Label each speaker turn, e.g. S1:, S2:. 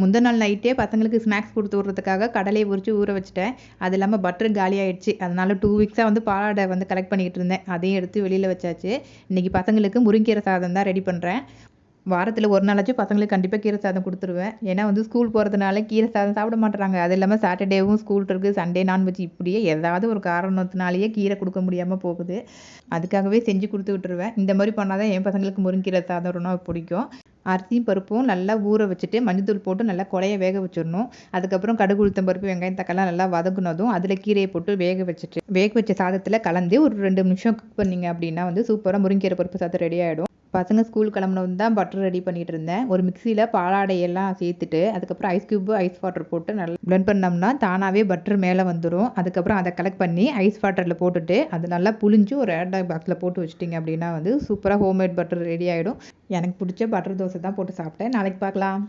S1: முந்தின நாள் நைட்டே பசங்களுக்கு ஸ்நாக்ஸ் கொடுத்து விட்றதுக்காக கடலையை உரிச்சு ஊற வச்சுட்டேன். அது இல்லாமல் பட்டர் காலி ஆயிடுச்சு. அதனால 2 வீக்ஸாக வந்து பாலாடை வந்து கலெக்ட் பண்ணிக்கிட்டு இருந்தேன். அதையும் எடுத்து வெளியில் வச்சாச்சு. இன்றைக்கி பசங்களுக்கு முருங்கீரை சாதம் தான் ரெடி பண்ணுறேன். வாரத்தில் ஒரு நாளாச்சும் பசங்களுக்கு கண்டிப்பாக கீரை சாதம் கொடுத்துருவேன். ஏன்னா வந்து ஸ்கூல் போகிறதுனால கீரை சாதம் சாப்பிட மாட்டுறாங்க. அது இல்லாமல் சாட்டர்டேவும் ஸ்கூல் இருக்குது, சண்டே நான்வெஜ், இப்படியே ஏதாவது ஒரு காரணத்தினாலேயே கீரை கொடுக்க முடியாமல் போகுது. அதுக்காகவே செஞ்சு கொடுத்து விட்டுருவேன். இந்த மாதிரி பண்ணால் தான் என் பசங்களுக்கு முருங்கீரை சாதம் ரொம்ப பிடிக்கும். அரிசியும் பருப்பும் நல்லா ஊற வச்சுட்டு மஞ்சத்தூள் போட்டு நல்லா குழைய வேக வச்சிடணும். அதுக்கப்புறம் கடுகு, உளுத்தம் பருப்பு, வெங்காயம், தக்காளிலாம் நல்லா வதக்குனதும் அதில் கீரையை போட்டு வேக வச்ச சாதத்தில் கலந்து ஒரு 2 நிமிஷம் குக் பண்ணிங்க அப்படின்னா வந்து சூப்பராக முருங்கீரை பருப்பு சாதம் ரெடி ஆகிடும். பசங்க ஸ்கூல் கிளம்புனது தான் பட்டர் ரெடி பண்ணிகிட்டு இருந்தேன். ஒரு மிக்சியில் பாலாடையெல்லாம் சேர்த்துட்டு அதுக்கப்புறம் ஐஸ் க்யூப்பு, ஐஸ் வாட்டர் போட்டு நல்லா பிளெண்ட் பண்ணோம்னா தானாகவே பட்டர் மேலே வந்துடும். அதுக்கப்புறம் அதை கலெக்ட் பண்ணி ஐஸ் வாட்டரில் போட்டுட்டு அது நல்லா புழிஞ்சு ஒரு ஏர்டாக் பாக்ஸில் போட்டு வச்சிட்டிங்க அப்படின்னா வந்து சூப்பராக ஹோம்மேட் பட்டர் ரெடி ஆகிடும். எனக்கு பிடிச்ச பட்டர் தோசை தான் போட்டு சாப்பிட்டேன். நாளைக்கு பார்க்கலாம்.